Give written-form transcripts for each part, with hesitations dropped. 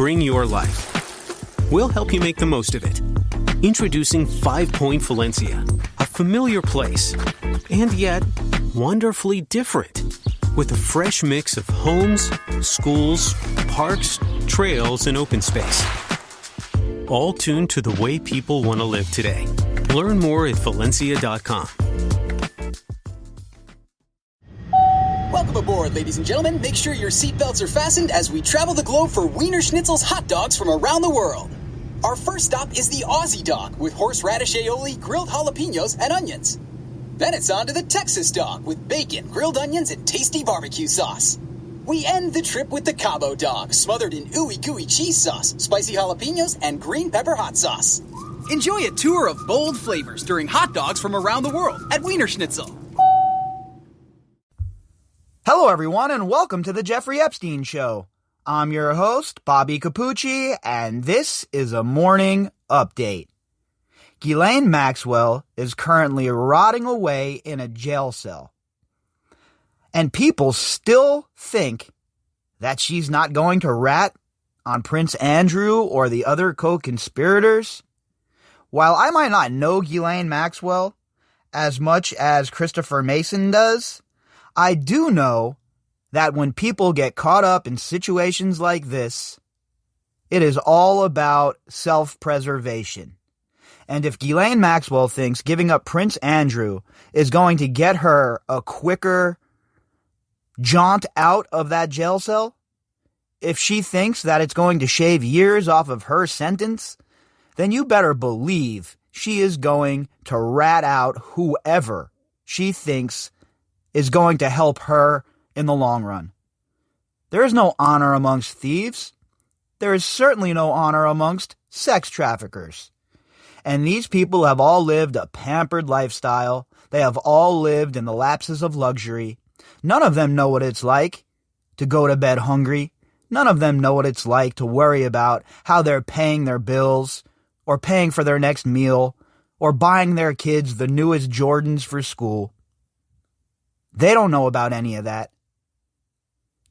bring your life. We'll help you make the most of it. Introducing 5 Point Valencia, a familiar place, and yet wonderfully different, with a fresh mix of homes, schools, parks, trails, and open space. All tuned to the way people want to live today. Learn more at Valencia.com. Welcome aboard, ladies and gentlemen. Make sure your seatbelts are fastened as we travel the globe for Wiener Schnitzel's hot dogs from around the world. Our first stop is the Aussie dog with horseradish aioli, grilled jalapenos, and onions. Then it's on to the Texas dog with bacon, grilled onions, and tasty barbecue sauce. We end the trip with the Cabo dog, smothered in ooey gooey cheese sauce, spicy jalapenos, and green pepper hot sauce. Enjoy a tour of bold flavors during hot dogs from around the world at Wiener Schnitzel. Hello, everyone, and welcome to the Jeffrey Epstein Show. I'm your host, Bobbycapucci, and this is a morning update. Ghislaine Maxwell is currently rotting away in a jail cell. And people still think that she's not going to rat on Prince Andrew or the other co-conspirators. While I might not know Ghislaine Maxwell as much as Christopher Mason does, I do know that when people get caught up in situations like this, it is all about self-preservation. And if Ghislaine Maxwell thinks giving up Prince Andrew is going to get her a quicker jaunt out of that jail cell, if she thinks that it's going to shave years off of her sentence, then you better believe she is going to rat out whoever she thinks is going to help her in the long run. There is no honor amongst thieves. There is certainly no honor amongst sex traffickers. And these people have all lived a pampered lifestyle. They have all lived in the lapses of luxury. None of them know what it's like to go to bed hungry. None of them know what it's like to worry about how they're paying their bills or paying for their next meal or buying their kids the newest Jordans for school. They don't know about any of that.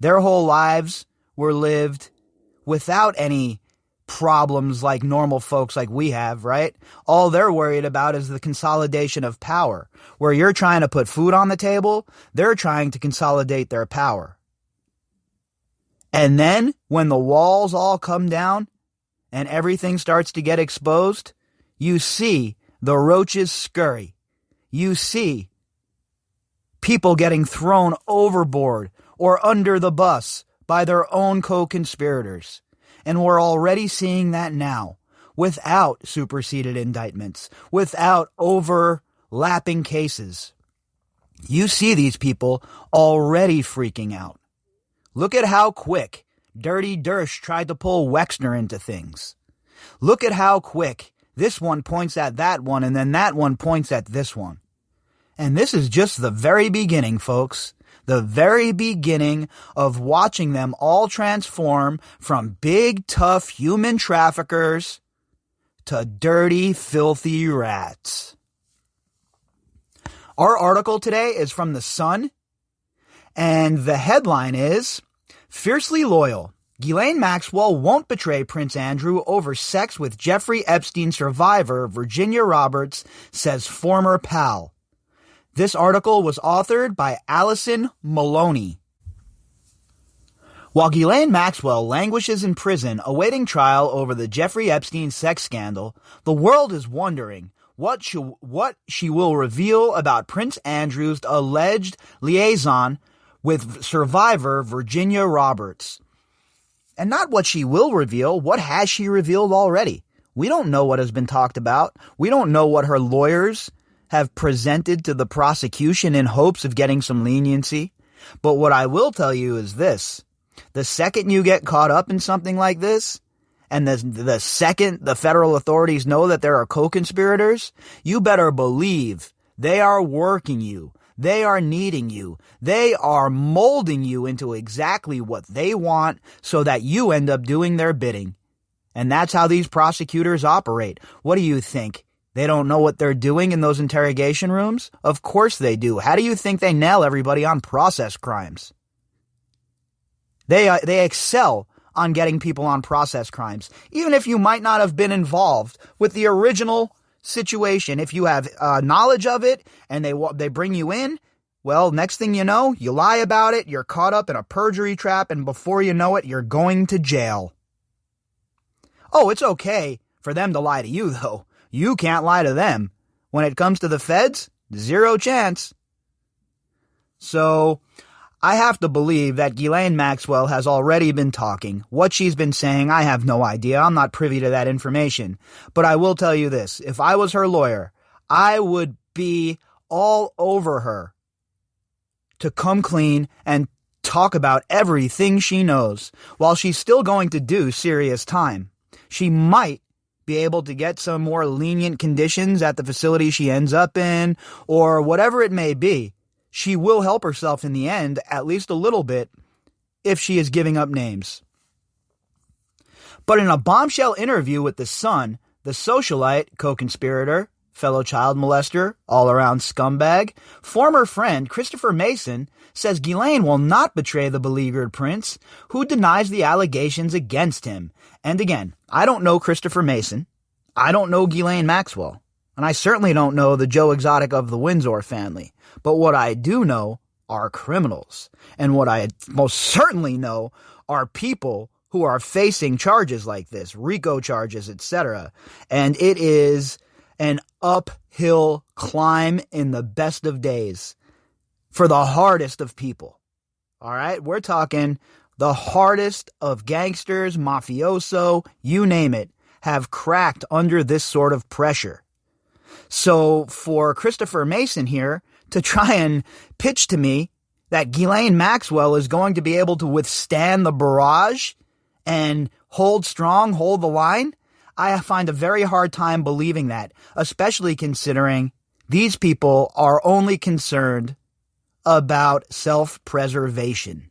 Their whole lives were lived without any problems like normal folks like we have, right? All they're worried about is the consolidation of power. Where you're trying to put food on the table, they're trying to consolidate their power. And then, when the walls all come down and everything starts to get exposed, you see the roaches scurry. You see people getting thrown overboard or under the bus by their own co-conspirators. And we're already seeing that now, without superseded indictments, without overlapping cases. You see these people already freaking out. Look at how quick Dirty Dersh tried to pull Wexner into things. Look at how quick this one points at that one, and then that one points at this one. And this is just the very beginning, folks. The very beginning of watching them all transform from big, tough human traffickers to dirty, filthy rats. Our article today is from The Sun, and the headline is, Fiercely Loyal. Ghislaine Maxwell won't betray Prince Andrew over sex with Jeffrey Epstein survivor Virginia Roberts, says former pal. This article was authored by Allison Maloney. While Ghislaine Maxwell languishes in prison awaiting trial over the Jeffrey Epstein sex scandal, the world is wondering what she will reveal about Prince Andrew's alleged liaison with survivor Virginia Roberts. And not what she will reveal, what has she revealed already? We don't know what has been talked about. We don't know what her lawyers have presented to the prosecution in hopes of getting some leniency. But what I will tell you is this. The second you get caught up in something like this, and the second the federal authorities know that there are co-conspirators, you better believe they are working you. They are kneading you. They are molding you into exactly what they want so that you end up doing their bidding. And that's how these prosecutors operate. What do you think? They don't know what they're doing in those interrogation rooms? Of course they do. How do you think they nail everybody on process crimes? They excel on getting people on process crimes, even if you might not have been involved with the original situation. If you have knowledge of it and they bring you in, well, next thing you know, you lie about it, you're caught up in a perjury trap, and before you know it, you're going to jail. Oh, it's okay for them to lie to you, though. You can't lie to them. When it comes to the feds, zero chance. So, I have to believe that Ghislaine Maxwell has already been talking. What she's been saying, I have no idea. I'm not privy to that information. But I will tell you this. If I was her lawyer, I would be all over her to come clean and talk about everything she knows while she's still going to do serious time. She might be able to get some more lenient conditions at the facility she ends up in, or whatever it may be. She will help herself in the end, at least a little bit, if she is giving up names. But in a bombshell interview with The Sun, the socialite, co-conspirator, fellow child molester, all-around scumbag, former friend Christopher Mason says Ghislaine will not betray the beleaguered prince, who denies the allegations against him. And again, I don't know Christopher Mason. I don't know Ghislaine Maxwell. And I certainly don't know the Joe Exotic of the Windsor family. But what I do know are criminals. And what I most certainly know are people who are facing charges like this, RICO charges, etc. And it is an uphill climb in the best of days for the hardest of people. All right? We're talking the hardest of gangsters, mafioso, you name it, have cracked under this sort of pressure. So for Christopher Mason here to try and pitch to me that Ghislaine Maxwell is going to be able to withstand the barrage and hold strong, hold the line, I find a very hard time believing that, especially considering these people are only concerned about self-preservation.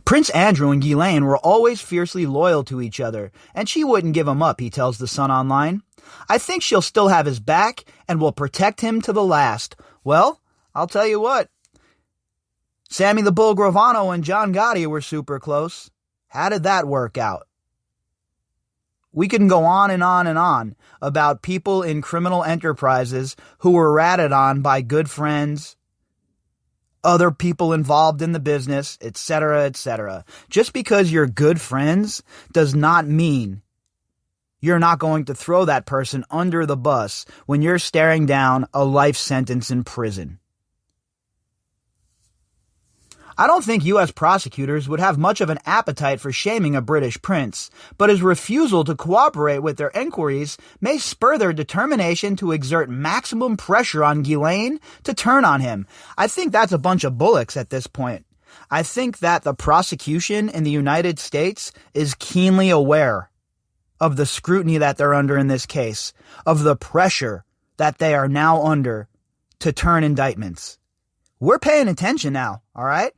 Prince Andrew and Ghislaine were always fiercely loyal to each other, and she wouldn't give him up, he tells The Sun Online. I think she'll still have his back and will protect him to the last. Well, I'll tell you what. Sammy the Bull Gravano and John Gotti were super close. How did that work out? We can go on and on and on about people in criminal enterprises who were ratted on by good friends, other people involved in the business, etc., etc. Just because you're good friends does not mean you're not going to throw that person under the bus when you're staring down a life sentence in prison. I don't think U.S. prosecutors would have much of an appetite for shaming a British prince, but his refusal to cooperate with their inquiries may spur their determination to exert maximum pressure on Ghislaine to turn on him. I think that's a bunch of bullocks at this point. I think that the prosecution in the United States is keenly aware of the scrutiny that they're under in this case, of the pressure that they are now under to turn indictments. We're paying attention now, all right?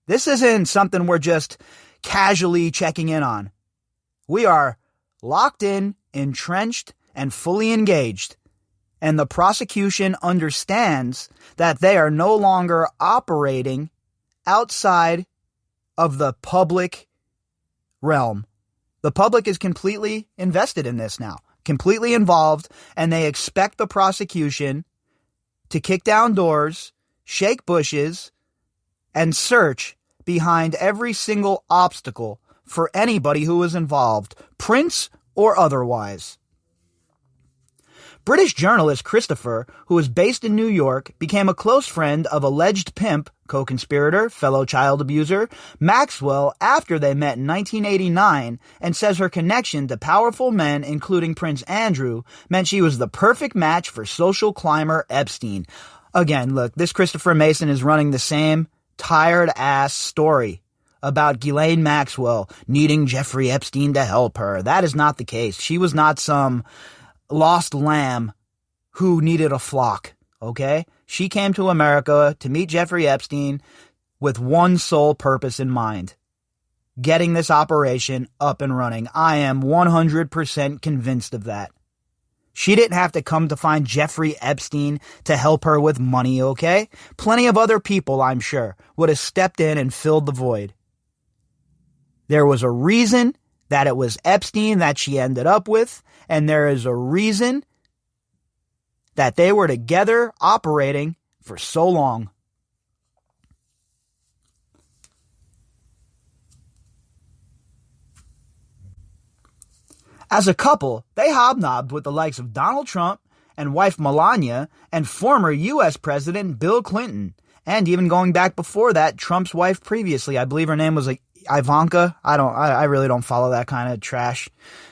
This isn't something we're just casually checking in on. We are locked in, entrenched, and fully engaged. And the prosecution understands that they are no longer operating outside of the public realm. The public is completely invested in this now, completely involved, and they expect the prosecution to kick down doors, shake bushes, and search behind every single obstacle for anybody who is involved, prince or otherwise. British journalist Christopher, who is based in New York, became a close friend of alleged pimp, co-conspirator, fellow child abuser, Maxwell after they met in 1989, and says her connection to powerful men, including Prince Andrew, meant she was the perfect match for social climber Epstein. Again, look, this Christopher Mason is running the same tired-ass story about Ghislaine Maxwell needing Jeffrey Epstein to help her. That is not the case. She was not some lost lamb who needed a flock, okay? She came to America to meet Jeffrey Epstein with one sole purpose in mind: getting this operation up and running. I am 100% convinced of that. She didn't have to come to find Jeffrey Epstein to help her with money, okay? Plenty of other people, I'm sure, would have stepped in and filled the void. There was a reason that it was Epstein that she ended up with, and there is a reason that they were together operating for so long. As a couple, they hobnobbed with the likes of Donald Trump and wife Melania and former U.S. President Bill Clinton, and even going back before that, Trump's wife previously. I believe her name was Ivanka. I really don't follow that kind of trash.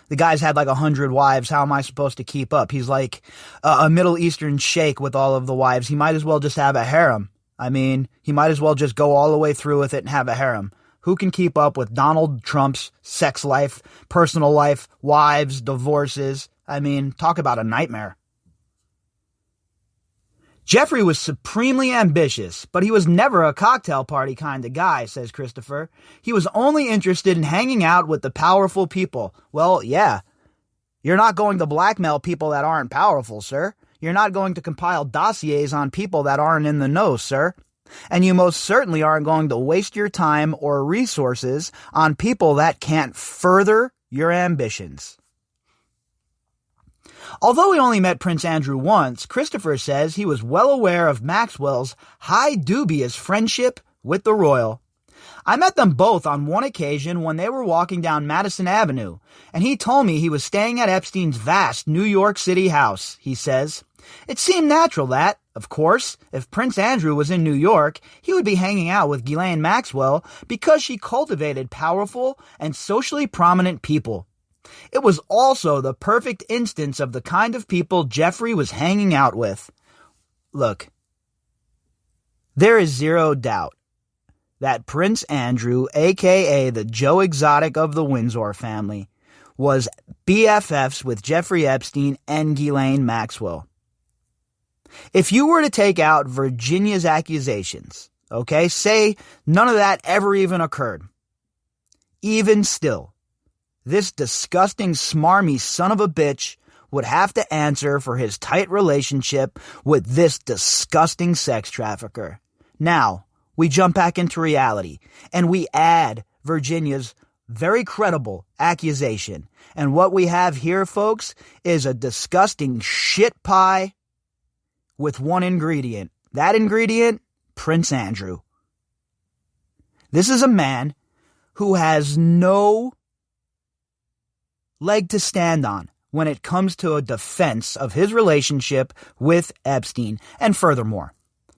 The guy's had like 100 wives. How am I supposed to keep up? He's like a Middle Eastern sheikh with all of the wives. He might as well just have a harem. I mean, he might as well just go all the way through with it and have a harem. Who can keep up with Donald Trump's sex life, personal life, wives, divorces? I mean, talk about a nightmare. Jeffrey was supremely ambitious, but he was never a cocktail party kind of guy, says Christopher. He was only interested in hanging out with the powerful people. Well, yeah. You're not going to blackmail people that aren't powerful, sir. You're not going to compile dossiers on people that aren't in the know, sir. And you most certainly aren't going to waste your time or resources on people that can't further your ambitions. Although he only met Prince Andrew once, Christopher says he was well aware of Maxwell's high dubious friendship with the royal. I met them both on one occasion when they were walking down Madison Avenue, and he told me he was staying at Epstein's vast New York City house, he says. It seemed natural that, of course, if Prince Andrew was in New York, he would be hanging out with Ghislaine Maxwell because she cultivated powerful and socially prominent people. It was also the perfect instance of the kind of people Jeffrey was hanging out with. Look, there is zero doubt that Prince Andrew, a.k.a. the Joe Exotic of the Windsor family, was BFFs with Jeffrey Epstein and Ghislaine Maxwell. If you were to take out Virginia's accusations, okay, say none of that ever even occurred, even still, this disgusting, smarmy son of a bitch would have to answer for his tight relationship with this disgusting sex trafficker. Now, we jump back into reality, and we add Virginia's very credible accusation. And what we have here, folks, is a disgusting shit pie with one ingredient. That ingredient, Prince Andrew. This is a man who has no leg to stand on when it comes to a defense of his relationship with Epstein. And furthermore,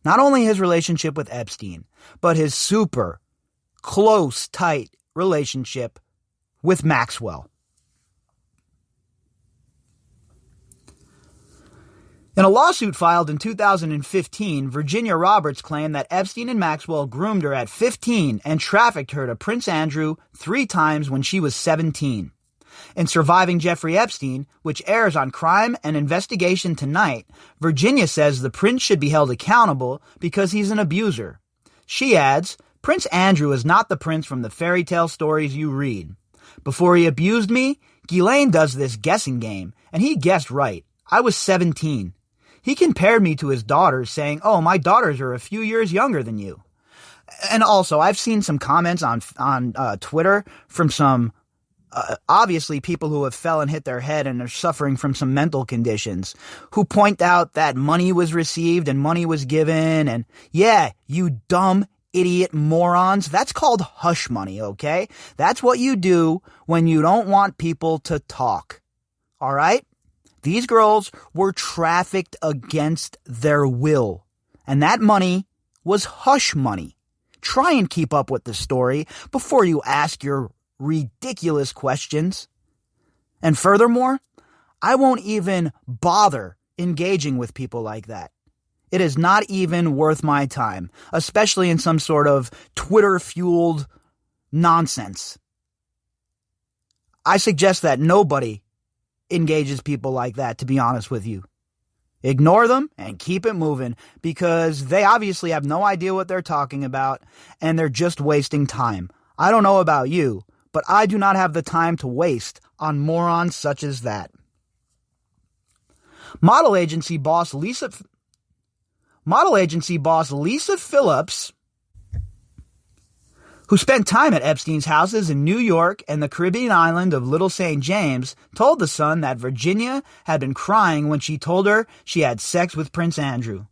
not only his relationship with Epstein, but his super close, tight relationship with Maxwell. In a lawsuit filed in 2015, Virginia Roberts claimed that Epstein and Maxwell groomed her at 15 and trafficked her to Prince Andrew 3 times when she was 17. In Surviving Jeffrey Epstein, which airs on Crime and Investigation tonight, Virginia says the prince should be held accountable because he's an abuser. She adds, Prince Andrew is not the prince from the fairy tale stories you read. Before he abused me, Ghislaine does this guessing game, and he guessed right. I was 17. He compared me to his daughters, saying, oh, my daughters are a few years younger than you. And also, I've seen some comments on Twitter from some obviously people who have fell and hit their head and are suffering from some mental conditions, who point out that money was received and money was given, and yeah, you dumb idiot morons, that's called hush money, okay? That's what you do when you don't want people to talk, all right? These girls were trafficked against their will, and that money was hush money. Try and keep up with the story before you ask your ridiculous questions. And furthermore, I won't even bother engaging with people like that. It is not even worth my time, especially in some sort of Twitter-fueled nonsense. I suggest that nobody engages people like that, to be honest with you. Ignore them and keep it moving, because they obviously have no idea what they're talking about, and they're just wasting time. I don't know about you, but I do not have the time to waste on morons such as that. Model agency boss Lisa Phillips, who spent time at Epstein's houses in New York and the Caribbean island of Little St. James, told The Sun that Virginia had been crying when she told her she had sex with Prince Andrew.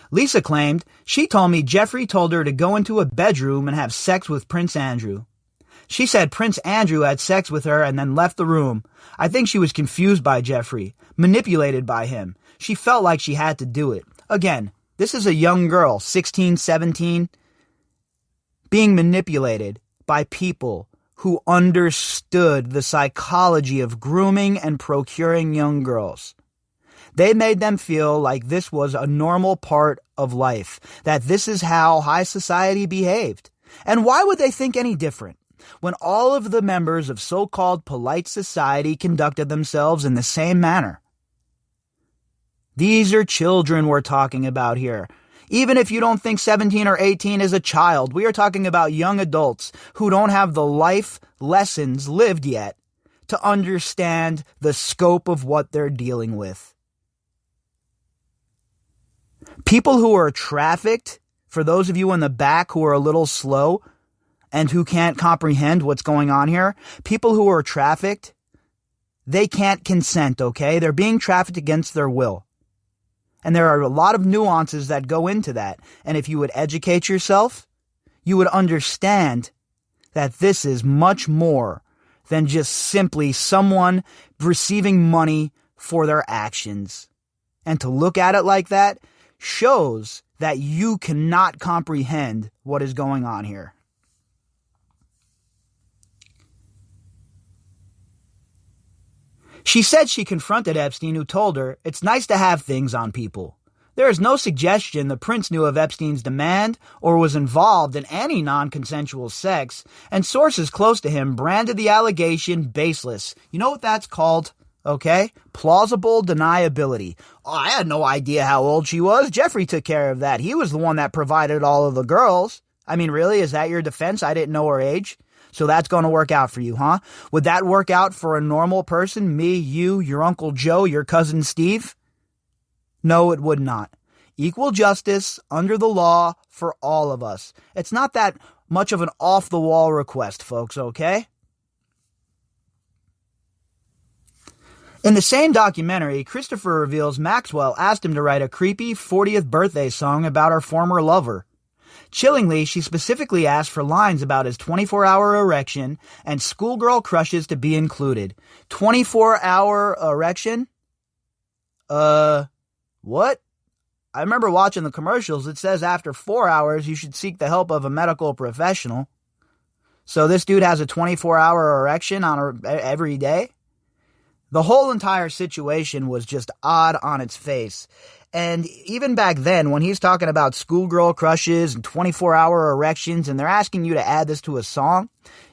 Lisa claimed, "She told me Jeffrey told her to go into a bedroom and have sex with Prince Andrew. She said Prince Andrew had sex with her and then left the room. I think she was confused by Jeffrey, manipulated by him. She felt like she had to do it." Again, this is a young girl, 16, 17, being manipulated by people who understood the psychology of grooming and procuring young girls. They made them feel like this was a normal part of life, that this is how high society behaved. And why would they think any different when all of the members of so-called polite society conducted themselves in the same manner? These are children we're talking about here. Even if you don't think 17 or 18 is a child, we are talking about young adults who don't have the life lessons lived yet to understand the scope of what they're dealing with. People who are trafficked, for those of you in the back who are a little slow and who can't comprehend what's going on here, people who are trafficked, they can't consent, okay? They're being trafficked against their will. And there are a lot of nuances that go into that. And if you would educate yourself, you would understand that this is much more than just simply someone receiving money for their actions. And to look at it like that shows that you cannot comprehend what is going on here. She said she confronted Epstein, who told her, "It's nice to have things on people." There is no suggestion the prince knew of Epstein's demand or was involved in any non-consensual sex, and sources close to him branded the allegation baseless. You know what that's called? Okay? Plausible deniability. Oh, I had no idea how old she was. Jeffrey took care of that. He was the one that provided all of the girls. I mean, really? Is that your defense? I didn't know her age. So that's going to work out for you, huh? Would that work out for a normal person? Me, you, your Uncle Joe, your cousin Steve? No, it would not. Equal justice under the law for all of us. It's not that much of an off-the-wall request, folks, okay? In the same documentary, Christopher reveals Maxwell asked him to write a creepy 40th birthday song about her former lover. Chillingly, she specifically asked for lines about his 24-hour erection and schoolgirl crushes to be included. 24-hour erection? What? I remember watching the commercials. It says after 4 hours, you should seek the help of a medical professional. So this dude has a 24-hour erection on her every day? The whole entire situation was just odd on its face. And even back then, when he's talking about schoolgirl crushes and 24-hour erections, and they're asking you to add this to a song,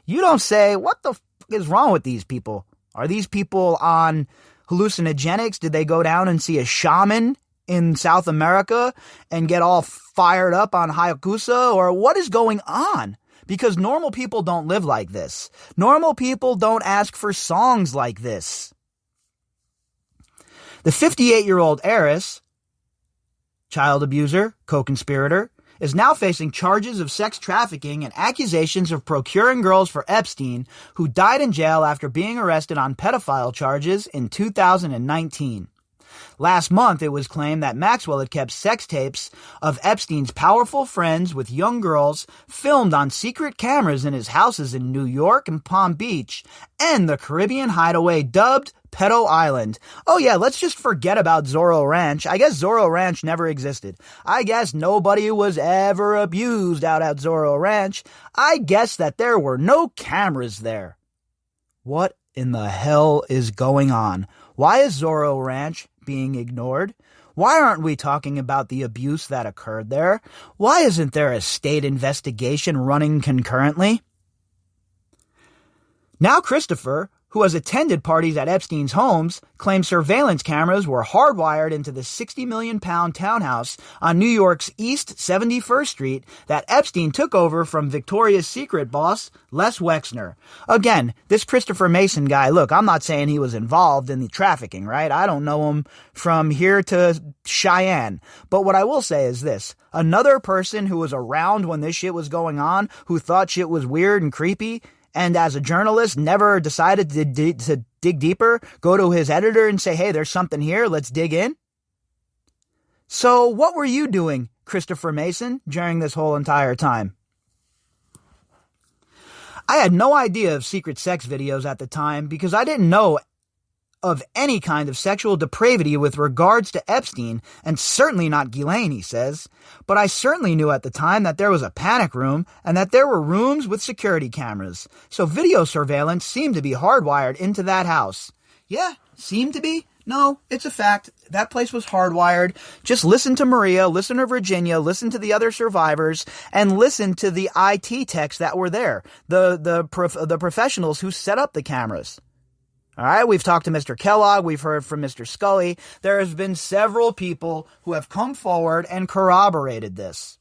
you don't say, what the f*** is wrong with these people? Are these people on hallucinogenics? Did they go down and see a shaman in South America and get all fired up on Hayakusa? Or what is going on? Because normal people don't live like this. Normal people don't ask for songs like this. The 58-year-old heiress, child abuser, co-conspirator, is now facing charges of sex trafficking and accusations of procuring girls for Epstein, who died in jail after being arrested on pedophile charges in 2019. Last month, it was claimed that Maxwell had kept sex tapes of Epstein's powerful friends with young girls filmed on secret cameras in his houses in New York and Palm Beach and the Caribbean hideaway dubbed Pedo Island. Oh yeah, let's just forget about Zorro Ranch. I guess Zorro Ranch never existed. I guess nobody was ever abused out at Zorro Ranch. I guess that there were no cameras there. What in the hell is going on? Why is Zorro Ranch being ignored? Why aren't we talking about the abuse that occurred there? Why isn't there a state investigation running concurrently? Now Christopher, who has attended parties at Epstein's homes, claims surveillance cameras were hardwired into the 60 million pound townhouse on New York's East 71st Street that Epstein took over from Victoria's Secret boss Les Wexner. Again, this Christopher Mason guy, look, I'm not saying he was involved in the trafficking, right? I don't know him from here to Cheyenne. But what I will say is this. Another person who was around when this shit was going on, who thought shit was weird and creepy, and as a journalist never decided to dig deeper, go to his editor and say, hey, there's something here, let's dig in. So what were you doing, Christopher Mason, during this whole entire time? I had no idea of secret sex videos at the time because I didn't know of any kind of sexual depravity with regards to Epstein, and certainly not Ghislaine, he says. But I certainly knew at the time that there was a panic room and that there were rooms with security cameras. So video surveillance seemed to be hardwired into that house. Yeah, seemed to be? No, it's a fact. That place was hardwired. Just listen to Maria, listen to Virginia, listen to the other survivors, and listen to the IT techs that were there, the professionals who set up the cameras. All right, we've talked to Mr. Kellogg, we've heard from Mr. Scully. There has been several people who have come forward and corroborated this.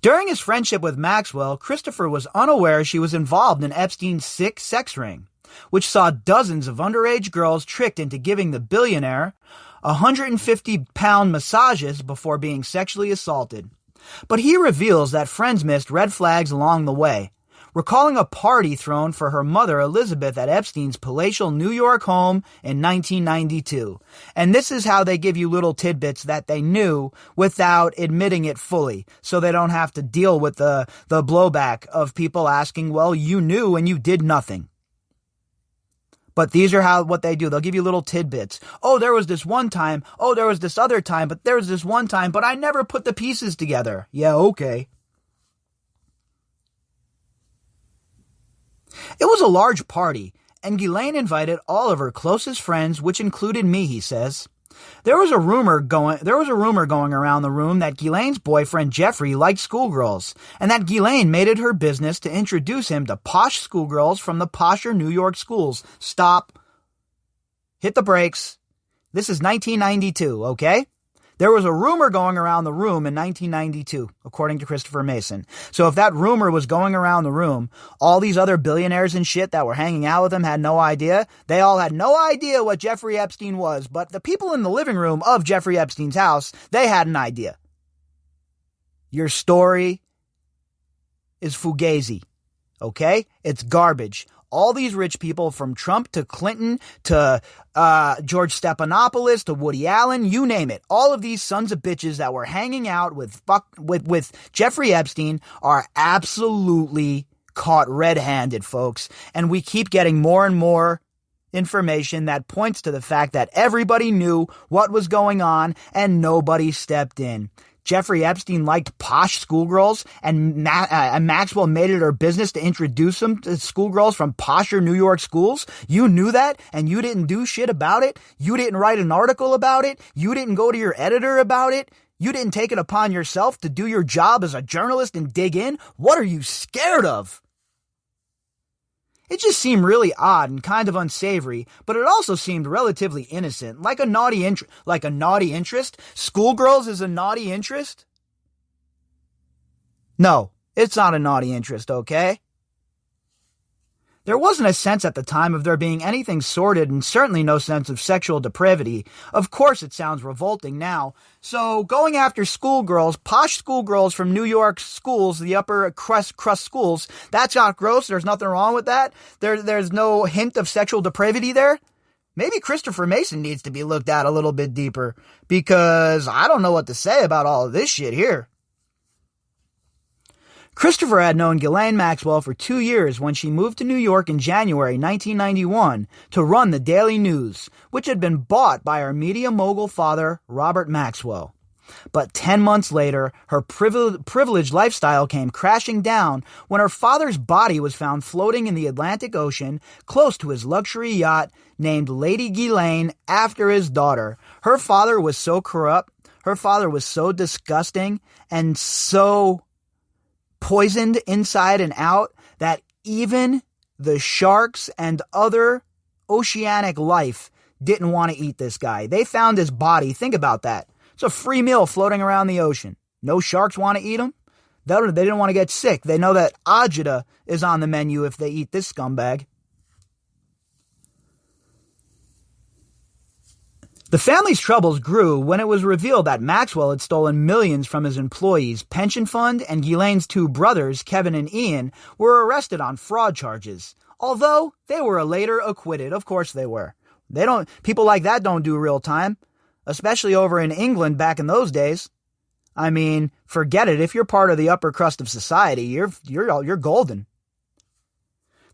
During his friendship with Maxwell, Christopher was unaware she was involved in Epstein's sick sex ring, which saw dozens of underage girls tricked into giving the billionaire 150-pound massages before being sexually assaulted. But he reveals that friends missed red flags along the way, recalling a party thrown for her mother Elizabeth at Epstein's palatial New York home in 1992. And this is how they give you little tidbits that they knew without admitting it fully, so they don't have to deal with the blowback of people asking, well, you knew and you did nothing. But these are what they do. They'll give you little tidbits. Oh, there was this one time. Oh, there was this other time. But there was this one time. But I never put the pieces together. Yeah, okay. It was a large party, and Ghislaine invited all of her closest friends, which included me, he says. There was a rumor going around the room that Ghislaine's boyfriend Jeffrey liked schoolgirls, and that Ghislaine made it her business to introduce him to posh schoolgirls from the posher New York schools. Stop. Hit the brakes. This is 1992, okay? There was a rumor going around the room in 1992, according to Christopher Mason. So if that rumor was going around the room, all these other billionaires and shit that were hanging out with him had no idea. They all had no idea what Jeffrey Epstein was, but the people in the living room of Jeffrey Epstein's house, they had an idea. Your story is fugazi, okay? It's garbage. All these rich people, from Trump to Clinton to George Stephanopoulos to Woody Allen, you name it. All of these sons of bitches that were hanging out with Jeffrey Epstein are absolutely caught red-handed, folks. And we keep getting more and more information that points to the fact that everybody knew what was going on and nobody stepped in. Jeffrey Epstein liked posh schoolgirls, and Maxwell made it her business to introduce him to schoolgirls from posher New York schools. You knew that, and you didn't do shit about it. You didn't write an article about it. You didn't go to your editor about it. You didn't take it upon yourself to do your job as a journalist and dig in. What are you scared of? It just seemed really odd and kind of unsavory, but it also seemed relatively innocent, like a naughty interest. Schoolgirls is a naughty interest? No, it's not a naughty interest, okay? There wasn't a sense at the time of there being anything sordid, and certainly no sense of sexual depravity. Of course it sounds revolting now. So going after schoolgirls, posh schoolgirls from New York schools, the upper crust schools, that's not gross. There's nothing wrong with that. There's no hint of sexual depravity there. Maybe Christopher Mason needs to be looked at a little bit deeper, because I don't know what to say about all of this shit here. Christopher had known Ghislaine Maxwell for 2 years when she moved to New York in January 1991 to run the Daily News, which had been bought by her media mogul father, Robert Maxwell. But 10 months later, her privileged lifestyle came crashing down when her father's body was found floating in the Atlantic Ocean close to his luxury yacht named Lady Ghislaine after his daughter. Her father was so corrupt, her father was so disgusting, and so poisoned inside and out that even the sharks and other oceanic life didn't want to eat this guy. They found his body. Think about that. It's a free meal floating around the ocean. No sharks want to eat him. They didn't want to get sick. They know that agita is on the menu if they eat this scumbag. The family's troubles grew when it was revealed that Maxwell had stolen millions from his employees' pension fund, and Ghislaine's two brothers, Kevin and Ian, were arrested on fraud charges. Although they were later acquitted. Of course they were. People like that don't do real time, especially over in England back in those days. I mean, forget it. If you're part of the upper crust of society, you're golden.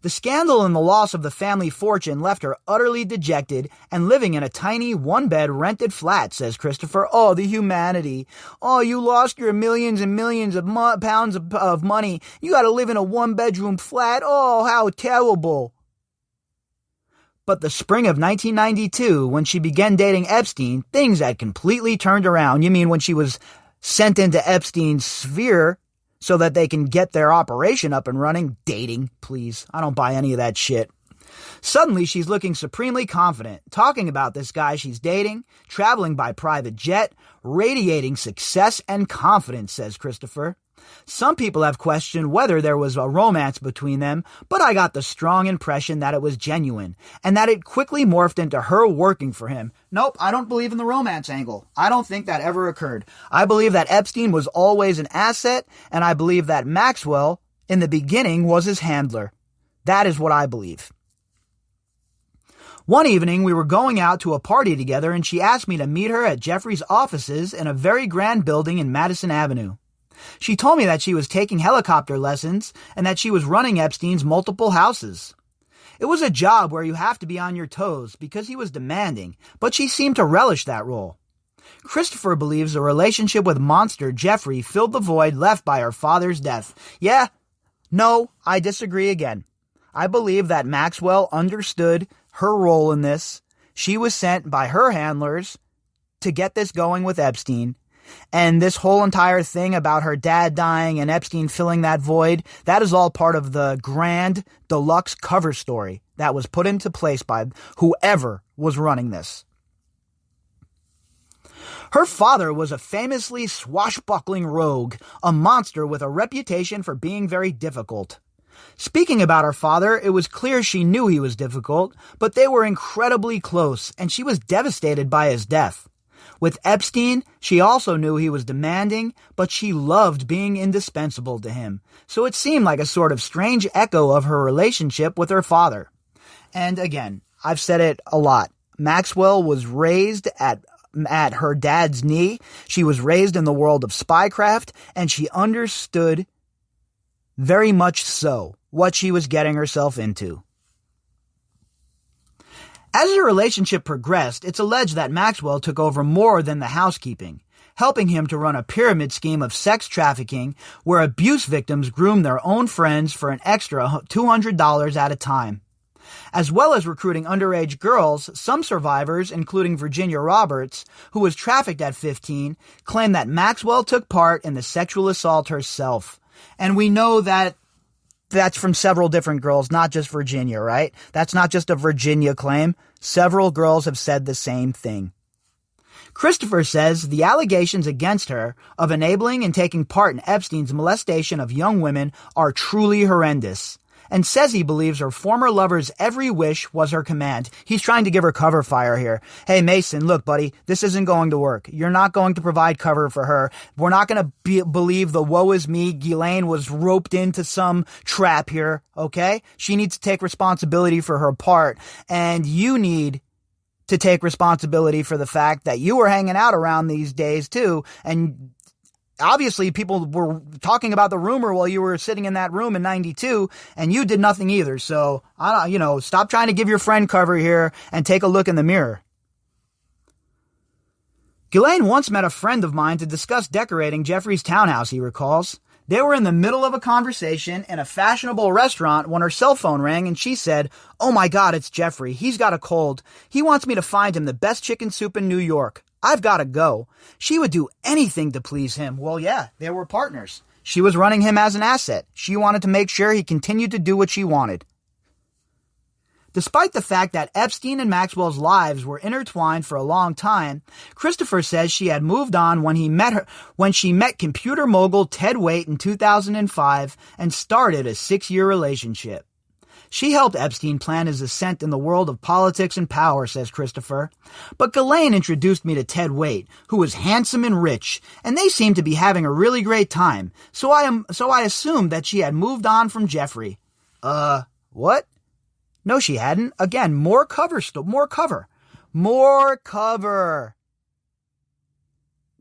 The scandal and the loss of the family fortune left her utterly dejected and living in a tiny one-bed rented flat, says Christopher. Oh, the humanity. Oh, you lost your millions and millions of pounds of money. You got to live in a one-bedroom flat. Oh, how terrible. But the spring of 1992, when she began dating Epstein, things had completely turned around. You mean when she was sent into Epstein's sphere so that they can get their operation up and running? Dating, please. I don't buy any of that shit. Suddenly, she's looking supremely confident, talking about this guy she's dating, traveling by private jet, radiating success and confidence, says Christopher. Some people have questioned whether there was a romance between them, but I got the strong impression that it was genuine, and that it quickly morphed into her working for him. Nope, I don't believe in the romance angle. I don't think that ever occurred. I believe that Epstein was always an asset, and I believe that Maxwell, in the beginning, was his handler. That is what I believe. One evening, we were going out to a party together, and she asked me to meet her at Jeffrey's offices in a very grand building in Madison Avenue. She told me that she was taking helicopter lessons and that she was running Epstein's multiple houses. It was a job where you have to be on your toes because he was demanding, but she seemed to relish that role. Christopher believes the relationship with monster Jeffrey filled the void left by her father's death. Yeah, no, I disagree again. I believe that Maxwell understood her role in this. She was sent by her handlers to get this going with Epstein. And this whole entire thing about her dad dying and Epstein filling that void, that is all part of the grand deluxe cover story that was put into place by whoever was running this. Her father was a famously swashbuckling rogue, a monster with a reputation for being very difficult. Speaking about her father, it was clear she knew he was difficult, but they were incredibly close, and she was devastated by his death. With Epstein, she also knew he was demanding, but she loved being indispensable to him. So it seemed like a sort of strange echo of her relationship with her father. And again, I've said it a lot. Maxwell was raised at her dad's knee. She was raised in the world of spycraft, and she understood very much so what she was getting herself into. As the relationship progressed, it's alleged that Maxwell took over more than the housekeeping, helping him to run a pyramid scheme of sex trafficking where abuse victims groomed their own friends for an extra $200 at a time. As well as recruiting underage girls, some survivors, including Virginia Roberts, who was trafficked at 15, claim that Maxwell took part in the sexual assault herself. And we know that that's from several different girls, not just Virginia, right? That's not just a Virginia claim. Several girls have said the same thing. Christopher says the allegations against her of enabling and taking part in Epstein's molestation of young women are truly horrendous, and says he believes her former lover's every wish was her command. He's trying to give her cover fire here. Hey, Mason, look, buddy, this isn't going to work. You're not going to provide cover for her. We're not going to believe the woe is me. Ghislaine was roped into some trap here, okay? She needs to take responsibility for her part, and you need to take responsibility for the fact that you were hanging out around these days too, and obviously, people were talking about the rumor while you were sitting in that room in 92, and you did nothing either. So, stop trying to give your friend cover here and take a look in the mirror. Ghislaine once met a friend of mine to discuss decorating Jeffrey's townhouse, he recalls. They were in the middle of a conversation in a fashionable restaurant when her cell phone rang and she said, "Oh my God, it's Jeffrey. He's got a cold. He wants me to find him the best chicken soup in New York. I've got to go." She would do anything to please him. Well, yeah, they were partners. She was running him as an asset. She wanted to make sure he continued to do what she wanted. Despite the fact that Epstein and Maxwell's lives were intertwined for a long time, Christopher says she had moved on when she met computer mogul Ted Waite in 2005 and started a 6-year relationship. She helped Epstein plan his ascent in the world of politics and power, says Christopher. But Ghislaine introduced me to Ted Waite, who was handsome and rich, and they seemed to be having a really great time. So I assumed that she had moved on from Jeffrey. What? No, she hadn't. Again, more cover.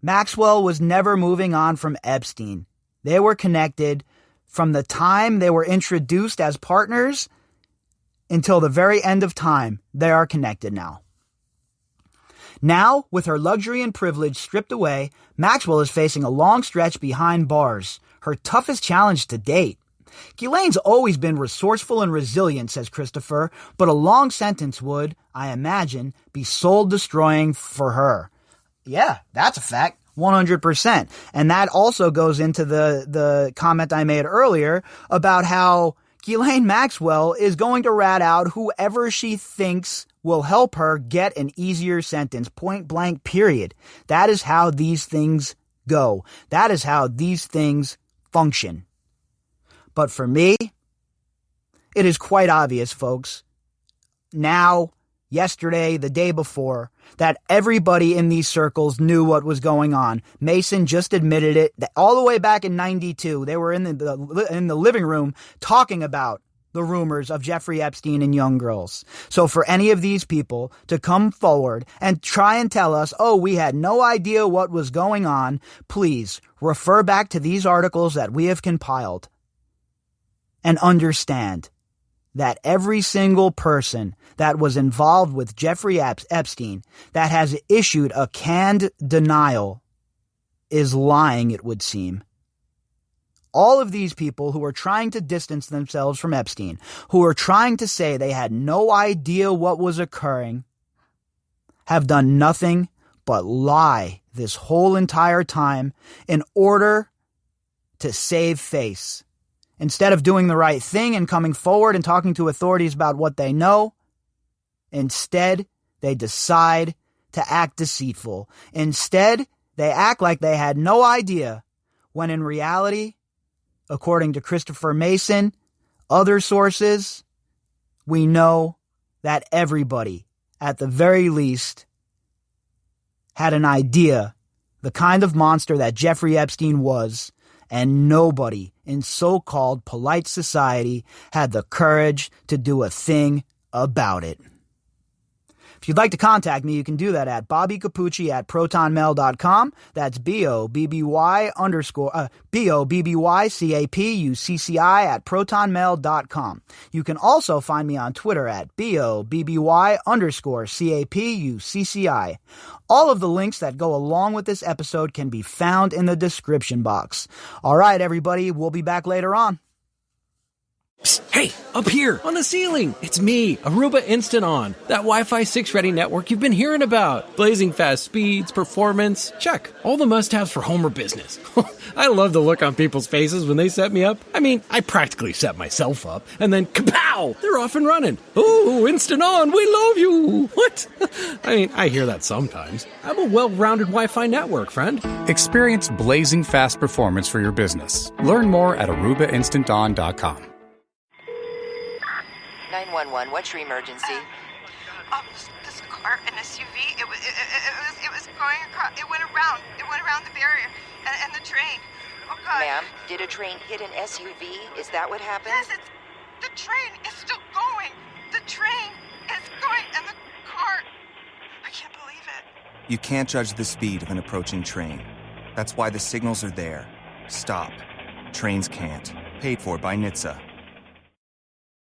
Maxwell was never moving on from Epstein. They were connected from the time they were introduced as partners until the very end of time. They are connected now. Now, with her luxury and privilege stripped away, Maxwell is facing a long stretch behind bars, her toughest challenge to date. Ghislaine's always been resourceful and resilient, says Christopher, but a long sentence would, I imagine, be soul-destroying for her. Yeah, that's a fact. 100%. And that also goes into the comment I made earlier about how Ghislaine Maxwell is going to rat out whoever she thinks will help her get an easier sentence, point blank, period. That is how these things go. That is how these things function. But for me, it is quite obvious, folks, now, yesterday, the day before, that everybody in these circles knew what was going on. Mason just admitted it. All the way back in 92, they were in the living room talking about the rumors of Jeffrey Epstein and young girls. So for any of these people to come forward and try and tell us, oh, we had no idea what was going on, please refer back to these articles that we have compiled and understand that every single person that was involved with Jeffrey Epstein that has issued a canned denial is lying, it would seem. All of these people who are trying to distance themselves from Epstein, who are trying to say they had no idea what was occurring, have done nothing but lie this whole entire time in order to save face. Instead of doing the right thing and coming forward and talking to authorities about what they know, instead, they decide to act deceitful. Instead, they act like they had no idea, when in reality, according to Christopher Mason, other sources, we know that everybody, at the very least, had an idea the kind of monster that Jeffrey Epstein was, and nobody in so-called polite society had the courage to do a thing about it. If you'd like to contact me, you can do that at bobbycapucci@protonmail.com. That's BOBBYCAPUCCI@protonmail.com. You can also find me on Twitter at BOBBY_CAPUCCI. All of the links that go along with this episode can be found in the description box. All right, everybody, we'll be back later on. Psst, hey, up here, on the ceiling. It's me, Aruba Instant On, that Wi-Fi 6 ready network you've been hearing about. Blazing fast speeds, performance, check. All the must-haves for home or business. I love the look on people's faces when they set me up. I mean, I practically set myself up, and then kapow! They're off and running. Oh, Instant On, we love you! What? I mean, I hear that sometimes. I'm a well-rounded Wi-Fi network, friend. Experience blazing fast performance for your business. Learn more at ArubaInstantOn.com. 911, what's your emergency? This car, an SUV, it was going across, it went around the barrier, and the train. Oh, God. Ma'am, did a train hit an SUV? Is that what happened? Yes, the train is still going. The train is going, and the car, I can't believe it. You can't judge the speed of an approaching train. That's why the signals are there. Stop. Trains can't. Paid for by NHTSA.